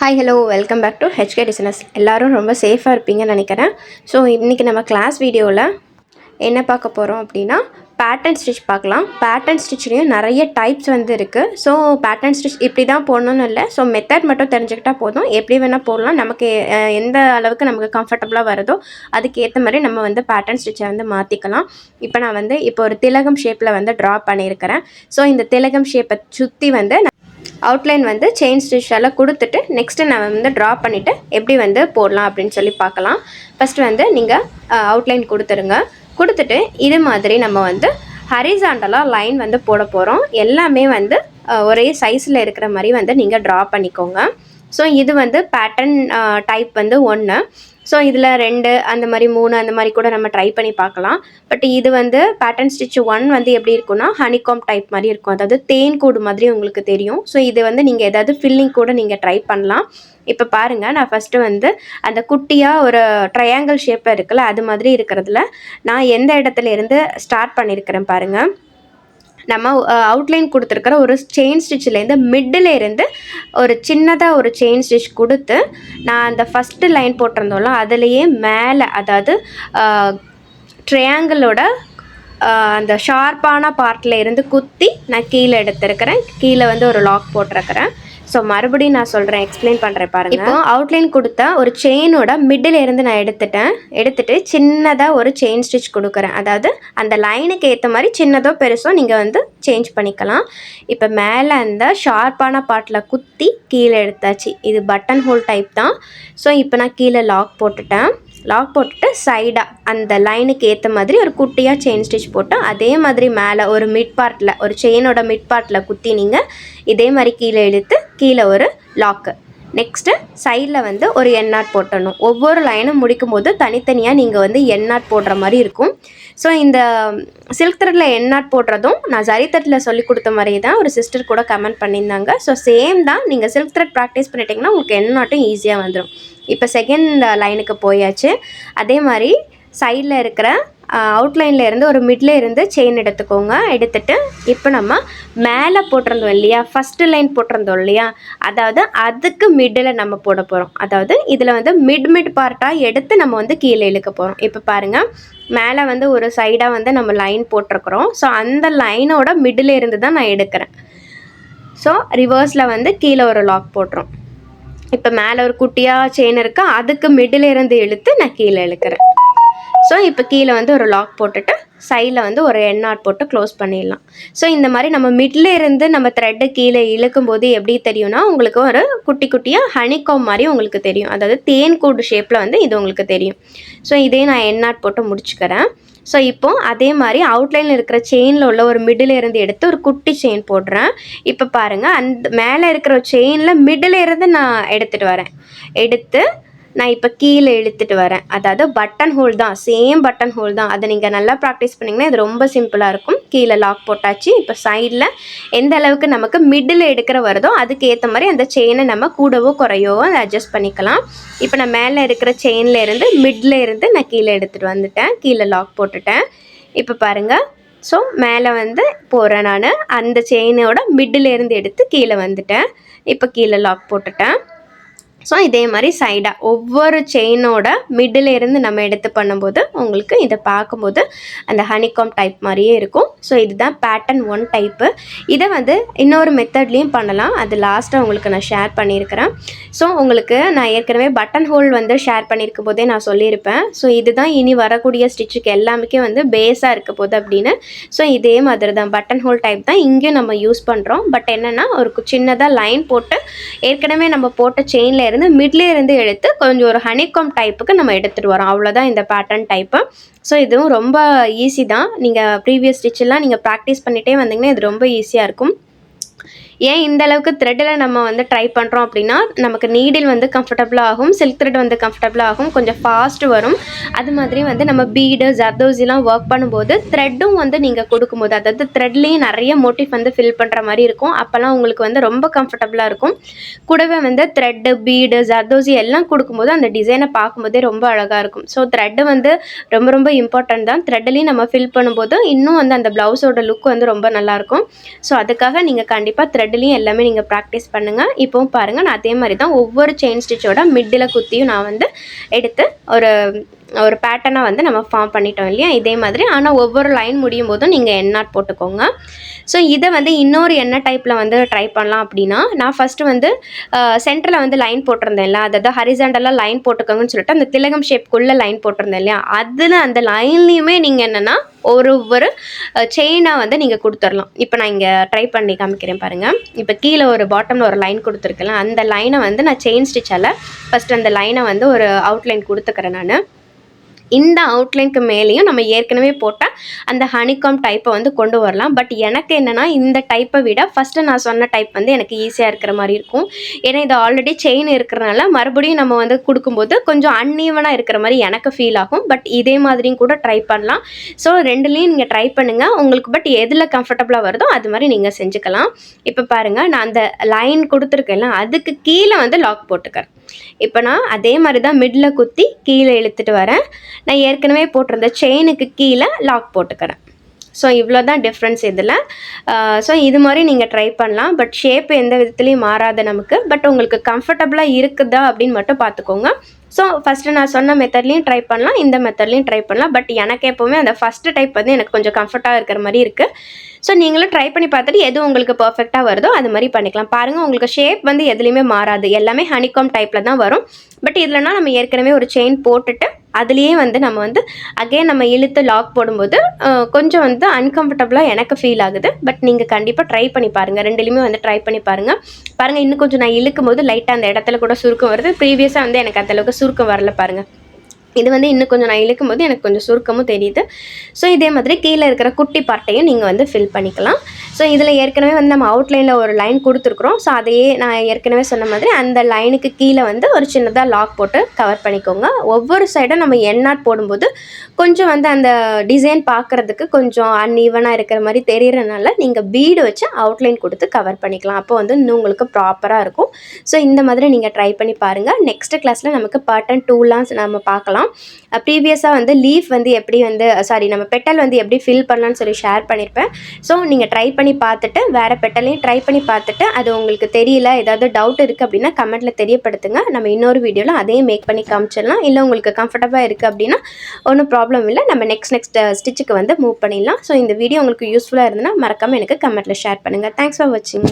Hi hello welcome back to HK designers. எல்லோரும் ரொம்ப சேஃபாக இருப்பீங்கன்னு நினைக்கிறேன். ஸோ இன்றைக்கி நம்ம கிளாஸ் வீடியோவில் என்ன பார்க்க போகிறோம் அப்படின்னா பேட்டர்ன் ஸ்டிச் பார்க்கலாம். பேட்டர்ன் ஸ்டிச்லேயும் நிறைய டைப்ஸ் வந்து இருக்குது. ஸோ பேட்டர்ன் ஸ்டிச் இப்படி தான் போடணும்னு இல்லை. ஸோ மெத்தட் மட்டும் தெரிஞ்சுக்கிட்டால் போதும். எப்படி வேணால் போடலாம். நமக்கு எந்த அளவுக்கு நமக்கு கம்ஃபர்டபுளாக வருதோ அதுக்கேற்ற மாதிரி நம்ம வந்து பேட்டர்ன் ஸ்டிச்சை வந்து மாற்றிக்கலாம். இப்போ நான் வந்து இப்போ ஒரு திலகம் ஷேப்பில் வந்து ட்ரா பண்ணியிருக்கிறேன். ஸோ இந்த திலகம் ஷேப்பை சுற்றி வந்து அவுட்லைன் வந்து செயின் ஸ்டிச்சால் கொடுத்துட்டு நெக்ஸ்ட்டு நான் வந்து ட்ரா பண்ணிவிட்டு எப்படி வந்து போடலாம் அப்படின்னு சொல்லி பார்க்கலாம். ஃபஸ்ட்டு வந்து நீங்கள் அவுட்லைன் கொடுத்துட்டு இது மாதிரி நம்ம வந்து ஹரிசாண்டலாக லைன் வந்து போட போகிறோம். எல்லாமே வந்து ஒரே சைஸில் இருக்கிற மாதிரி வந்து நீங்கள் ட்ரா பண்ணிக்கோங்க. ஸோ இது வந்து பேட்டர்ன் டைப் வந்து 1. ஸோ இதில் 2 அந்த மாதிரி 3 அந்த மாதிரி கூட நம்ம ட்ரை பண்ணி பார்க்கலாம். பட் இது வந்து பேட்டர்ன் ஸ்டிச் 1 வந்து எப்படி இருக்குன்னா ஹனிகாம் டைப் மாதிரி இருக்கும். அதாவது தேன் கூடு மாதிரி உங்களுக்கு தெரியும். ஸோ இது வந்து நீங்கள் ஏதாவது ஃபில்லிங் கூட நீங்கள் ட்ரை பண்ணலாம். இப்போ பாருங்கள், நான் ஃபஸ்ட்டு வந்து அந்த குட்டியாக ஒரு ட்ரையாங்கிள் ஷேப்பில் இருக்குல்ல, அது மாதிரி இருக்கிறதுல நான் எந்த இடத்துல இருந்து ஸ்டார்ட் பண்ணியிருக்கிறேன் பாருங்கள். நம்ம அவுட்லைன் கொடுத்துருக்கிற ஒரு செயின் ஸ்டிச்சிலேருந்து மிட்டில் இருந்து ஒரு சின்னதாக ஒரு செயின் ஸ்டிச் கொடுத்து நான் அந்த ஃபஸ்ட்டு லைன் போட்டிருந்தோம்ல அதுலேயே மேலே, அதாவது ட்ரையாங்கிளோட அந்த ஷார்ப்பான பார்ட்டில் இருந்து குத்தி நான் கீழே எடுத்துருக்கிறேன். கீழே வந்து ஒரு லாக் போட்டிருக்கிறேன். ஸோ மறுபடியும் நான் சொல்கிறேன், எக்ஸ்பிளைன் பண்ணுறேன் பாருங்கள். இப்போ அவுட்லைன் கொடுத்தா ஒரு செயினோட மிடில் இருந்து நான் எடுத்துட்டு சின்னதாக ஒரு செயின் ஸ்டிச் கொடுக்குறேன். அதாவது அந்த லைனுக்கு ஏற்ற மாதிரி சின்னதோ பெருசோ நீங்கள் வந்து சேஞ்ச் பண்ணிக்கலாம். இப்போ மேலே அந்த ஷார்ப்பான பார்ட்டில் குத்தி கீழே எடுத்தாச்சு. இது பட்டன் ஹோல் டைப் தான். ஸோ இப்போ நான் கீழே லாக் போட்டுட்டு சைடாக அந்த லைனுக்கு ஏற்ற மாதிரி ஒரு குட்டியாக செயின் ஸ்டிச் போட்டு அதே மாதிரி மேலே ஒரு மிட் பார்ட்டில், ஒரு செயினோட மிட் பார்ட்டில் குத்தி நீங்கள் இதே மாதிரி கீழே இழுத்து கீழே ஒரு லாக்கு. நெக்ஸ்ட்டு சைடில் வந்து ஒரு எண்ணாட் போட்டணும். ஒவ்வொரு லைனும் முடிக்கும் போது தனித்தனியாக நீங்கள் வந்து எண்ணாட் போடுற மாதிரி இருக்கும். ஸோ இந்த சில்க் த்ரெட்டில் எண்ணாட் போடுறதும் நான் ஜரி த்ரெட்டில் சொல்லி கொடுத்த மாதிரியே தான் ஒரு சிஸ்டர் கூட கமெண்ட் பண்ணியிருந்தாங்க. ஸோ சேம் தான். நீங்கள் சில்க் த்ரெட் ப்ராக்டிஸ் பண்ணிட்டீங்கன்னா உங்களுக்கு எண்ணாட்டும் ஈஸியாக வந்துடும். இப்போ செகண்ட் லைனுக்கு போயாச்சு. அதே மாதிரி சைடில் இருக்கிற அவுட்லைனில் இருந்து ஒரு மிடில் இருந்து செயின் எடுத்துட்டு இப்போ நம்ம மேலே போட்டிருந்தோம் இல்லையா, ஃபஸ்ட்டு லைன் போட்டிருந்தோம் இல்லையா, அதாவது அதுக்கு மிடில் நம்ம போட போகிறோம். அதாவது இதில் வந்து மிட் பார்ட்டாக எடுத்து நம்ம வந்து கீழே இழுக்க போகிறோம். இப்போ பாருங்கள், மேலே வந்து ஒரு சைடாக வந்து நம்ம லைன் போட்டிருக்கிறோம். ஸோ அந்த லைனோட மிடில் இருந்து தான் நான் எடுக்கிறேன். ஸோ ரிவர்ஸில் வந்து கீழே ஒரு லாக் போட்டுரும். இப்போ மேலே ஒரு குட்டியாக செயின் இருக்கா, அதுக்கு மிடில் இருந்து இழுத்து நான் கீழே இழுக்கிறேன். ஸோ இப்போ கீழே வந்து ஒரு லாக் போட்டுட்டு சைடில் வந்து ஒரு எண்ணாட் போட்டு க்ளோஸ் பண்ணிடலாம். ஸோ இந்த மாதிரி நம்ம மிடில் இருந்து நம்ம த்ரெட்டு கீழே இழுக்கும்போது எப்படி தெரியும்னா உங்களுக்கு ஒரு குட்டி குட்டியாக ஹனிகாம் மாதிரி உங்களுக்கு தெரியும். அதாவது தேன் கூடு ஷேப்பில் வந்து இது உங்களுக்கு தெரியும். ஸோ இதே நான் எண்ணாட் போட்டு முடிச்சுக்கிறேன். ஸோ இப்போ அதே மாதிரி அவுட்லைனில் இருக்கிற செயினில் உள்ள ஒரு மிடில் இருந்து எடுத்து ஒரு குட்டி செயின் போடுறேன். இப்போ பாருங்கள், அந்த மேலே இருக்கிற செயினில் மிடில் இருந்து நான் எடுத்து நான் இப்போ கீழே இழுத்துட்டு வரேன். அதாவது பட்டன் ஹோல் தான், சேம் பட்டன் ஹோல் தான். அதை நீங்கள் நல்லா ப்ராக்டிஸ் பண்ணிங்கன்னா இது ரொம்ப சிம்பிளாக இருக்கும். கீழே லாக் போட்டாச்சு. இப்போ சைடில் எந்த அளவுக்கு நமக்கு மிடில் எடுக்கிற வருதோ அதுக்கு ஏற்ற மாதிரி அந்த செயினை நம்ம கூடவோ குறையவோ அதை அட்ஜஸ்ட் பண்ணிக்கலாம். இப்போ நான் மேலே இருக்கிற செயினில் இருந்து மிடில் இருந்து நான் கீழே எடுத்துகிட்டு வந்துட்டேன். கீழே லாக் போட்டுட்டேன். இப்போ பாருங்கள், ஸோ மேலே வந்து போகிறேன் நான். அந்த செயினோட மிடில் இருந்து எடுத்து கீழே வந்துட்டேன். இப்போ கீழே லாக் போட்டுட்டேன். ஸோ இதே மாதிரி சைடாக ஒவ்வொரு செயினோட மிடில் இருந்து நம்ம எடுத்து பண்ணும்போது உங்களுக்கு இதை பார்க்கும்போது அந்த ஹனிகாம் டைப் மாதிரியே இருக்கும். ஸோ இதுதான் பேட்டர்ன் 1 டைப்பு. இதை வந்து இன்னொரு மெத்தட்லேயும் பண்ணலாம். அது லாஸ்ட்டாக உங்களுக்கு நான் ஷேர் பண்ணியிருக்கிறேன். ஸோ உங்களுக்கு நான் ஏற்கனவே பட்டன் ஹோல் வந்து ஷேர் பண்ணியிருக்கும் போதே நான் சொல்லியிருப்பேன். ஸோ இதுதான் இனி வரக்கூடிய ஸ்டிச்சுக்கு எல்லாமே வந்து பேஸாக இருக்க போது அப்படின்னு. ஸோ இதே மாதிரி தான் பட்டன் ஹோல் டைப் தான் இங்கேயும் நம்ம யூஸ் பண்ணுறோம். பட் என்னென்னா ஒரு சின்னதாக லைன் போட்டு ஏற்கனவே நம்ம போட்ட செயினில் இருந்து மிட்ல இருந்து எடுத்து கொஞ்சம் ஒரு ஹனிகாம் டைப்புக்கு நம்ம எடுத்துகிட்டு வரோம். அவ்வளோதான் இந்த பேட்டர்ன் டைப்பு. ஸோ இதுவும் ரொம்ப ஈஸி தான். நீங்கள் ப்ரீவியஸ் ஸ்டிச்செல்லாம் நீங்கள் ப்ராக்டிஸ் பண்ணிகிட்டே வந்தீங்கன்னா இது ரொம்ப ஈஸியாக இருக்கும். ஏன் இந்த அளவுக்கு த்ரெட்டில் நம்ம வந்து ட்ரை பண்ணுறோம் அப்படின்னா நமக்கு நீடில் வந்து கம்ஃபர்டபுளாக ஆகும், சில்க் த்ரெட் வந்து கம்ஃபர்டபுளாக ஆகும், கொஞ்சம் ஃபாஸ்ட்டு வரும். அது மாதிரி வந்து நம்ம பீடு ஜர்தோசிலாம் ஒர்க் பண்ணும்போது த்ரெட்டும் வந்து நீங்கள் கொடுக்கும்போது, அதாவது த்ரெட்லேயும் நிறைய மோட்டிவ் வந்து ஃபில் பண்ணுற மாதிரி இருக்கும். அப்போல்லாம் உங்களுக்கு வந்து ரொம்ப கம்ஃபர்டபுளாக இருக்கும். கூடவே வந்து த்ரெட்டு, பீடு, ஜர்தோசி எல்லாம் கொடுக்கும்போது அந்த டிசைனை பார்க்கும்போதே ரொம்ப அழகாக இருக்கும். ஸோ த்ரெட்டு வந்து ரொம்ப ரொம்ப இம்பார்ட்டன்ட் தான். த்ரெட்லேயும் நம்ம ஃபில் பண்ணும்போது இன்னும் வந்து அந்த ப்ளவுஸோட லுக் வந்து ரொம்ப நல்லாயிருக்கும். ஸோ அதுக்காக நீங்கள் கண்டிப்பாக த்ரெட் ஸ்டட்லையும் எல்லாமே நீங்கள் ப்ராக்டிஸ் பண்ணுங்கள். இப்போவும் பாருங்கள், நான் அதே மாதிரி தான் ஒவ்வொரு செயின் ஸ்டிச்சோட மிட்டில் குத்தியும் நான் வந்து எடுத்து ஒரு பேட்டர்னாக வந்து நம்ம ஃபார்ம் பண்ணிட்டோம் இல்லையா, இதே மாதிரி. ஆனால் ஒவ்வொரு லைன் முடியும் போதும் நீங்கள் எண்ணாட் போட்டுக்கோங்க. ஸோ இதை வந்து இன்னொரு என்ன டைப்பில் வந்து ட்ரை பண்ணலாம் அப்படின்னா, நான் ஃபஸ்ட்டு வந்து சென்டரில் வந்து லைன் போட்டிருந்தேன்ல, அதாவது ஹரிசாண்டலாக லைன் போட்டுக்கோங்கன்னு சொல்லிட்டு அந்த திலகம் ஷேப்குள்ளே லைன் போட்டிருந்தேன் இல்லையா, அதில் அந்த லைன்லேயுமே நீங்கள் என்னென்னா ஒரு செயினாக வந்து நீங்கள் கொடுத்துடலாம். இப்போ நான் இங்கே ட்ரை பண்ணி காமிக்கிறேன் பாருங்கள். இப்போ கீழே ஒரு பாட்டமில் ஒரு லைன் கொடுத்துருக்கேன், அந்த லைனை வந்து நான் செயின் ஸ்டிச்சால் ஃபஸ்ட்டு அந்த லைனை வந்து ஒரு அவுட்லைன் கொடுத்துக்கிறேன் நான். இந்த அவுட்லைனுக்கு மேலேயும் நம்ம ஏற்கனவே போட்டால் அந்த ஹனிகாம் டைப்பை வந்து கொண்டு வரலாம். பட் எனக்கு என்னென்னா இந்த டைப்பை விட ஃபஸ்ட்டு நான் சொன்ன டைப் வந்து எனக்கு ஈஸியாக இருக்கிற மாதிரி இருக்கும். ஏன்னா இது ஆல்ரெடி செயின் இருக்கிறனால மறுபடியும் நம்ம வந்து கொடுக்கும்போது கொஞ்சம் அன்ஈவனாக இருக்கிற மாதிரி எனக்கு ஃபீல் ஆகும். பட் இதே மாதிரியும் கூட ட்ரை பண்ணலாம். ஸோ ரெண்டுலேயும் நீங்கள் ட்ரை பண்ணுங்கள் உங்களுக்கு. பட் எதில் கம்ஃபர்டபுளாக வருதோ அது மாதிரி நீங்கள் செஞ்சுக்கலாம். இப்போ பாருங்கள், நான் அந்த லைன் கொடுத்துருக்கேன்ல, அதுக்கு கீழே வந்து லாக் போட்டுக்கிறேன். இப்போ நான் அதே மாதிரி தான் மிடில் குத்தி கீழே இழுத்துட்டு வரேன். நான் ஏற்கனவே போட்டிருந்த செயினுக்கு கீழே லாக் போட்டுக்கிறேன். ஸோ இவ்வளோ தான் டிஃப்ரென்ஸ் இதில். ஸோ இது மாதிரி நீங்கள் ட்ரை பண்ணலாம். பட் ஷேப் எந்த விதத்துலேயும் மாறாத நமக்கு. பட் உங்களுக்கு கம்ஃபர்டபுளாக இருக்குதா அப்படின்னு மட்டும் பார்த்துக்கோங்க. ஸோ ஃபஸ்ட்டு நான் சொன்ன மெத்தட்லேயும் ட்ரை பண்ணலாம், இந்த மெத்தட்லேயும் ட்ரை பண்ணலாம். பட் எனக்கு எப்போவுமே அந்த ஃபஸ்ட்டு டைப் வந்து எனக்கு கொஞ்சம் கம்ஃபர்ட்டாக இருக்கிற மாதிரி இருக்குது. ஸோ நீங்களும் ட்ரை பண்ணி பார்த்துட்டு எது உங்களுக்கு பர்ஃபெக்டாக வருதோ அது மாதிரி பண்ணிக்கலாம். பாருங்கள், உங்களுக்கு ஷேப் வந்து எதுலேயுமே மாறாது, எல்லாமே ஹனிகாம் டைப்பில் தான் வரும். பட் இதுலனா நம்ம ஏற்கனவே ஒரு செயின் போட்டுட்டு அதுலேயே வந்து நம்ம வந்து அகைன் நம்ம இழுத்து லாக் போடும்போது கொஞ்சம் வந்து அன்கம்ஃபர்டபுளாக எனக்கு ஃபீல் ஆகுது. பட் நீங்கள் கண்டிப்பாக ட்ரை பண்ணி பாருங்கள், ரெண்டுலேயுமே வந்து ட்ரை பண்ணி பாருங்கள். இன்னும் கொஞ்சம் நான் இழுக்கும் போது லைட்டாக அந்த இடத்துல கூட சுருக்கம் வருது. ப்ரீவியஸாக வந்து எனக்கு அந்தளவுக்கு சுருக்கம் வரல பாருங்கள். இது வந்து இன்னும் கொஞ்சம் நான் இழுக்கும் போது எனக்கு கொஞ்சம் சுருக்கமும் தெரியுது. ஸோ இதே மாதிரி கீழே இருக்கிற குட்டி பார்ட்டையும் நீங்கள் வந்து ஃபில் பண்ணிக்கலாம். ஸோ இதில் ஏற்கனவே வந்து நம்ம அவுட்லைனில் ஒரு லைன் கொடுத்துருக்குறோம். ஸோ அதையே நான் ஏற்கனவே சொன்ன மாதிரி அந்த லைனுக்கு கீழே வந்து ஒரு சின்னதாக லாக் போட்டு கவர் பண்ணிக்கோங்க. ஒவ்வொரு சைடும் நம்ம எண்ணாட் போடும்போது கொஞ்சம் வந்து அந்த டிசைன் பார்க்குறதுக்கு கொஞ்சம் அன்ஈவனாக இருக்கிற மாதிரி தெரியறதுனால நீங்கள் பீடு வச்சு அவுட்லைன் கொடுத்து கவர் பண்ணிக்கலாம். அப்போ வந்து இன்னும் உங்களுக்கு ப்ராப்பராக இருக்கும். ஸோ இந்த மாதிரி நீங்கள் ட்ரை பண்ணி பாருங்கள். நெக்ஸ்ட் கிளாஸில் நமக்கு பேட்டர்ன் 2லாம் நம்ம பார்க்கலாம். ப்ரீவியஸாக வந்து லீஃப் வந்து எப்படி வந்து நம்ம பெட்டல் வந்து எப்படி ஃபில் பண்ணலான்னு சொல்லி ஷேர் பண்ணியிருப்பேன். ஸோ நீங்கள் ட்ரை பண்ணி பார்த்துட்டு வேறு பெட்டலையும் ட்ரை பண்ணி பார்த்துட்டு அது உங்களுக்கு தெரியல, ஏதாவது டவுட் இருக்குது அப்படின்னா கமெண்ட்டில் தெரியப்படுத்துங்க. நம்ம இன்னொரு வீடியோவில் அதையும் மேக் பண்ணி காமிச்சிடலாம். இல்லை உங்களுக்கு கம்ஃபர்டபுளாக இருக்குது அப்படின்னா ஒன்றும் ப்ராப்ளம் இல்லை, நம்ம நெக்ஸ்ட் ஸ்டிச்சுக்கு வந்து மூவ் பண்ணிடலாம். ஸோ இந்த வீடியோ உங்களுக்கு யூஸ்ஃபுல்லாக இருந்ததுன்னா மறக்காமல் எனக்கு கமெண்ட்டில் ஷேர் பண்ணுங்கள். தேங்க்ஸ் ஃபார் வாட்சிங்.